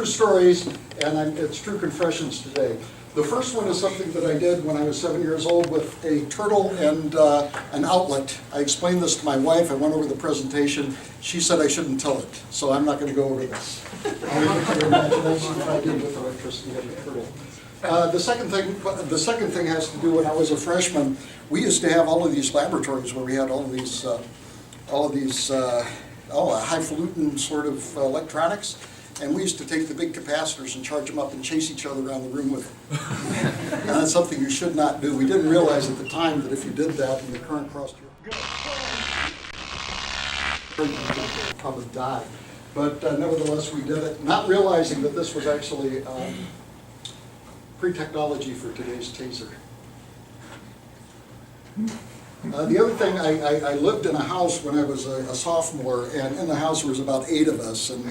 true stories, and it's true confessions today. The first one is something that I did when I was 7 years old with a turtle and an outlet. I explained this to my wife. I went over the presentation. She said I shouldn't tell it, so I'm not going to go over this. I'll leave it to your imagination what I did with electricity and the turtle. The second thing has to do when I was a freshman. We used to have all of these laboratories where we had all of these highfalutin sort of electronics. And we used to take the big capacitors and charge them up and chase each other around the room with them. And that's something you should not do. We didn't realize at the time that if you did that and the current crossed your you would probably die. But nevertheless, we did it, not realizing that this was actually pre-technology for today's taser. The other thing, I lived in a house when I was a sophomore, and in the house there was about 8 of us, and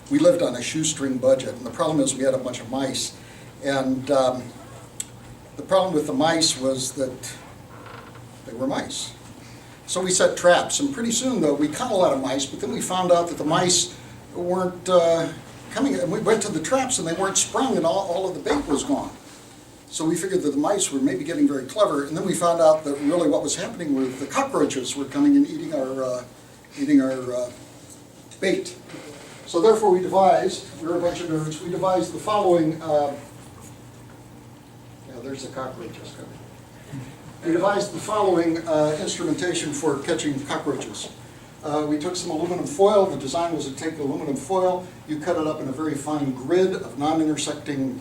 we lived on a shoestring budget. And the problem is we had a bunch of mice, and the problem with the mice was that they were mice. So we set traps, and pretty soon though we caught a lot of mice, but then we found out that the mice weren't coming, and we went to the traps and they weren't sprung, and all of the bait was gone. So we figured that the mice were maybe getting very clever, and then we found out that really what was happening was the cockroaches were coming and eating our bait. So therefore we were a bunch of nerds, we devised the following, there's the cockroaches coming. We devised the following instrumentation for catching cockroaches. We took some aluminum foil. The design was to take aluminum foil, you cut it up in a very fine grid of non-intersecting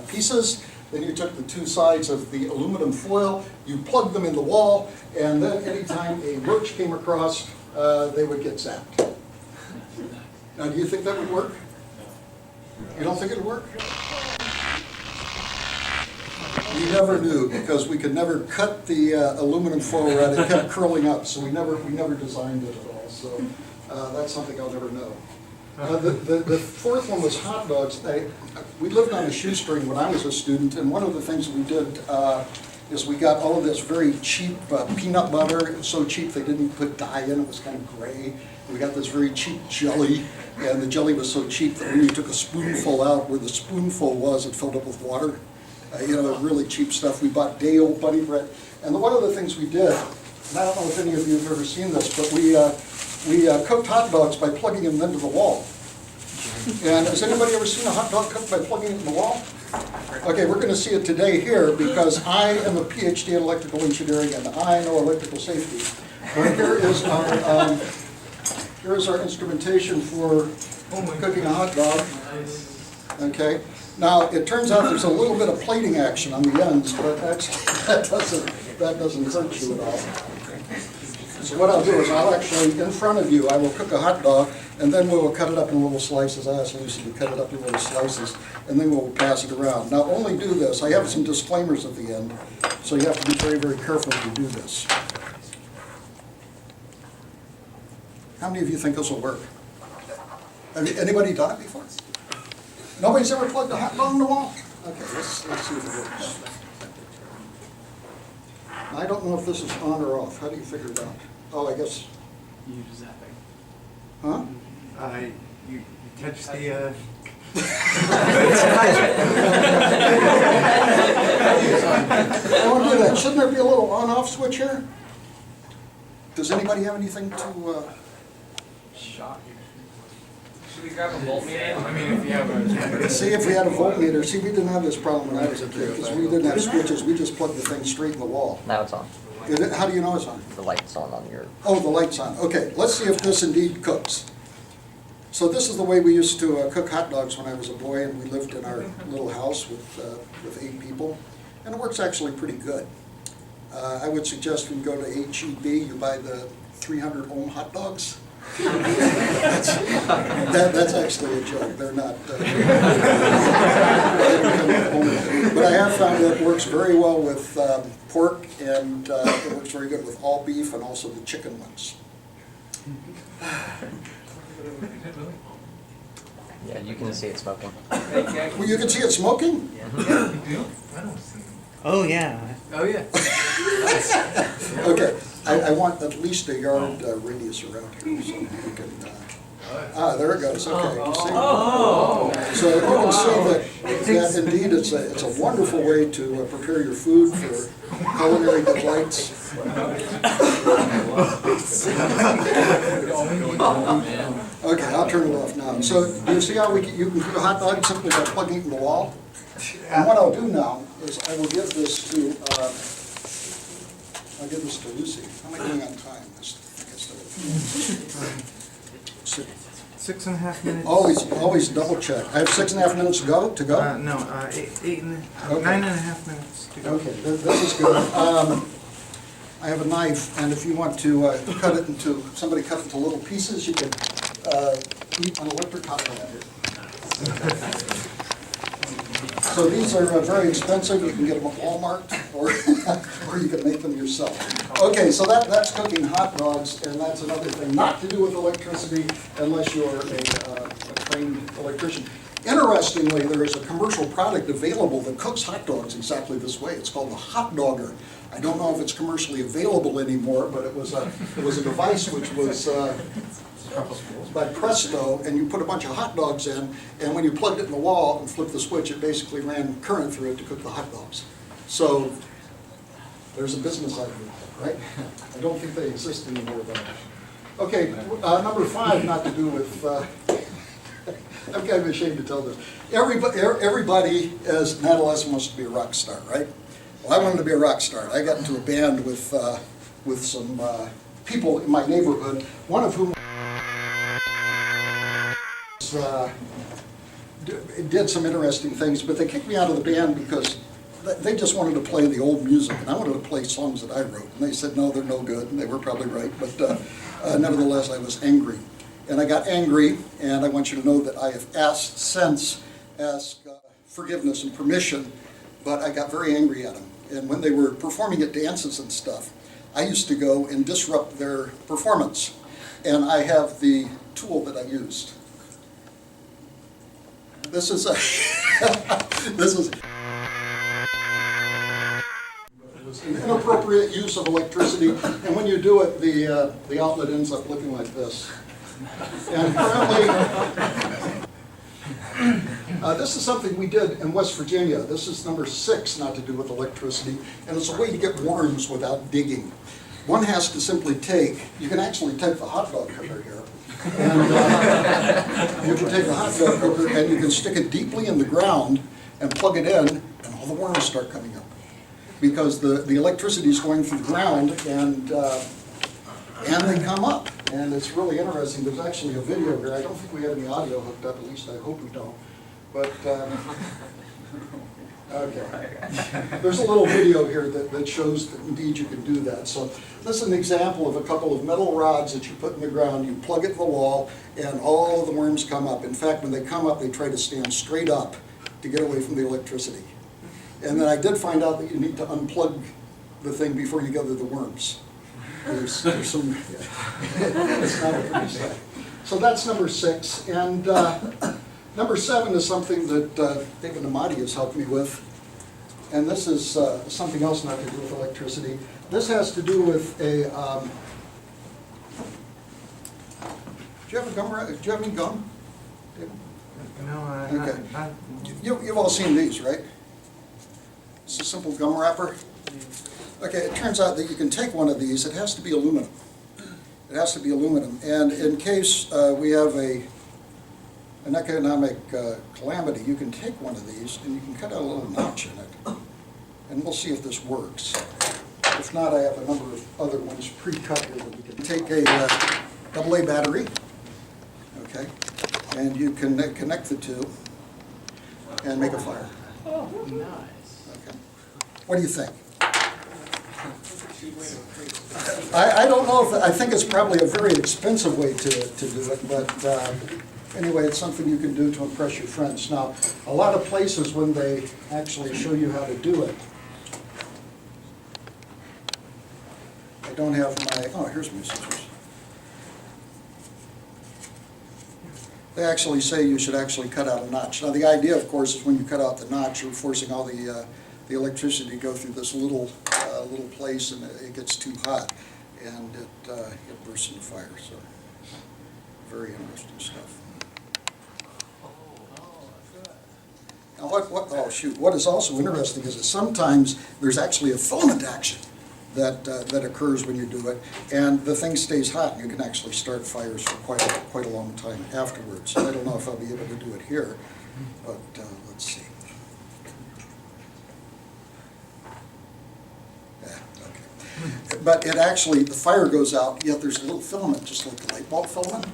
pieces. Then you took the 2 sides of the aluminum foil, you plugged them in the wall, and then anytime a roach came across, they would get zapped. Now, do you think that would work? You don't think it would work? We never knew, because we could never cut the aluminum foil right. It kept curling up, so we never designed it at all. So that's something I'll never know. The fourth one was hot dogs. We lived on a shoestring when I was a student, and one of the things we did is we got all of this very cheap peanut butter. It was so cheap they didn't put dye in. It was kind of gray. We got this very cheap jelly, and the jelly was so cheap that when you took a spoonful out, where the spoonful was, it filled up with water. Really cheap stuff. We bought day-old bunny bread. And one of the things we did, and I don't know if any of you have ever seen this, but we cooked hot dogs by plugging them into the wall. And has anybody ever seen a hot dog cooked by plugging it in the wall? Okay, we're going to see it today here because I am a PhD in electrical engineering and I know electrical safety. But here is our instrumentation for cooking a hot dog. Okay. Now, it turns out there's a little bit of plating action on the ends, but actually that doesn't hurt you at all. So what I'll do is I'll actually, in front of you, I will cook a hot dog, and then we will cut it up in little slices. I asked Lucy to cut it up in little slices, and then we'll pass it around. Now, only do this. I have some disclaimers at the end, so you have to be very, very careful if you do this. How many of you think this will work? Anybody done it before? Nobody's ever plugged a hot dog in the wall? Okay, let's see if it works. I don't know if this is on or off. How do you figure it out? Oh, I guess. You use that thing. Huh? You touch the. I won't do that. Shouldn't there be a little on-off switch here? Does anybody have anything to? Shot you. Should we grab a voltmeter? I mean, if you have a. See, if we had a voltmeter. See, we didn't have this problem when I was a kid because we didn't have switches. We just plugged the thing straight in the wall. Now it's on. How do you know it's on? The light's on your... Oh, the light's on. Okay, let's see if this indeed cooks. So this is the way we used to cook hot dogs when I was a boy, and we lived in our little house with 8 people, and it works actually pretty good. I would suggest when you go to H-E-B, you buy the 300 ohm hot dogs. That's actually a joke. They're not. But I have found that it works very well with pork, and it works very good with all beef and also the chicken ones. Yeah, you can see it smoking. Well, you can see it smoking? Oh, yeah. Oh, yeah. Okay, I want at least a yard radius around here so you can There it goes, okay. You see? Oh. So you can see that indeed it's a wonderful way to prepare your food for culinary delights. Okay, I'll turn it off now. So do you see how you can cook a hot dog simply by plugging it in the wall? And what I'll do now is I will give this to Lucy. How am I doing on time? Six. 6.5 minutes. Always double check. I have 6.5 minutes to go? No, Okay. 9.5 minutes to go. Okay, this is good. I have a knife, and if you want to cut it into little pieces, you can eat an electric hot dog. So these are very expensive. You can get them at Walmart, or you can make them yourself. Okay, so that's cooking hot dogs, and that's another thing not to do with electricity unless you're a trained electrician. Interestingly, there is a commercial product available that cooks hot dogs exactly this way. It's called the hot dogger. I don't know if it's commercially available anymore, but it was a device which was by Presto, and you put a bunch of hot dogs in, and when you plugged it in the wall and flipped the switch, it basically ran current through it to cook the hot dogs. So there's a business idea, right? I don't think they exist anymore, though. Okay, number 5, not to do with, I'm kind of ashamed to tell this. Everybody as an adolescent wants to be a rock star, right? Well, I wanted to be a rock star. I got into a band with some people in my neighborhood, one of whom did some interesting things, but they kicked me out of the band because they just wanted to play the old music, and I wanted to play songs that I wrote. And they said, no, they're no good, and they were probably right, but nevertheless, I was angry. And I got angry, and I want you to know that I have asked forgiveness and permission, but I got very angry at them. And when they were performing at dances and stuff, I used to go and disrupt their performance. And I have the tool that I used. This is an inappropriate use of electricity, and when you do it, the outlet ends up looking like this. And currently, this is something we did in West Virginia. This is number 6, not to do with electricity, and it's a way to get worms without digging. One has to simply you can actually take the hot dog cooker here, and you can take the hot dog cooker and you can stick it deeply in the ground and plug it in, and all the worms start coming up. Because the electricity is going through the ground, and they come up. And it's really interesting. There's actually a video here. I don't think we have any audio hooked up, at least I hope we don't. But, okay. There's a little video here that shows that indeed you can do that. So this is an example of a couple of metal rods that you put in the ground. You plug it in the wall, and all of the worms come up. In fact, when they come up, they try to stand straight up to get away from the electricity. And then I did find out that you need to unplug the thing before you gather the worms. There's some, it's not a pretty sight. So that's number 6. And number 7 is something that David Amati has helped me with. And this is something else not to do with electricity. This has to do with a, do you have a gum? Do you have any gum, David? No, Okay. You've all seen these, right? It's a simple gum wrapper. Okay, it turns out that you can take one of these. It has to be aluminum. It has to be aluminum. And in case we have an economic calamity, you can take one of these and you can cut out a little notch in it. And we'll see if this works. If not, I have a number of other ones pre-cut here that we can take a AA battery. Okay, and you can connect the two and make a fire. Oh, nice. Okay. What do you think? I don't know if, I think it's probably a very expensive way to do it, but anyway, it's something you can do to impress your friends. Now, a lot of places when they actually show you how to do it, I don't have my, oh, here's my scissors. They actually say you should actually cut out a notch. Now, the idea, of course, is when you cut out the notch, you're forcing all the electricity to go through this little place, and it gets too hot, and it bursts into fire. So Very interesting stuff. Now what is also interesting is that sometimes there's actually a filament action that occurs when you do it, and the thing stays hot, and you can actually start fires for quite a long time afterwards. I don't know if I'll be able to do it here, but let's see. Yeah, okay. But it actually, the fire goes out, yet there's a little filament, just like the light bulb filament,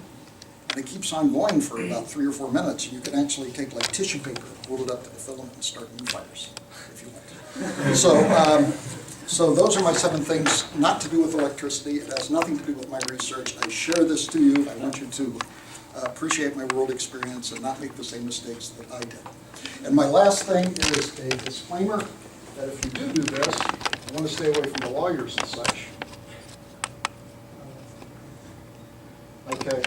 and it keeps on going for about 3 or 4 minutes. You can actually take like tissue paper, hold it up to the filament, and start new fires, if you want. So those are my 7 things not to do with electricity. It has nothing to do with my research. I share this to you. I want you to appreciate my world experience and not make the same mistakes that I did. And my last thing is a disclaimer that if you do this, I want to stay away from the lawyers and such. Okay,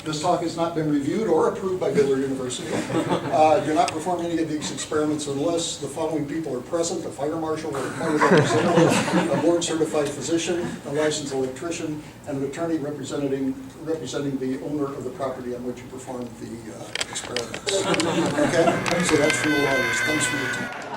this talk has not been reviewed or approved by Baylor University. Do not perform any of these experiments unless the following people are present: a fire marshal or a county representative, a board-certified physician, a licensed electrician, and an attorney representing the owner of the property on which you perform the experiments. Okay, so that's for the lawyers. Thanks for your time.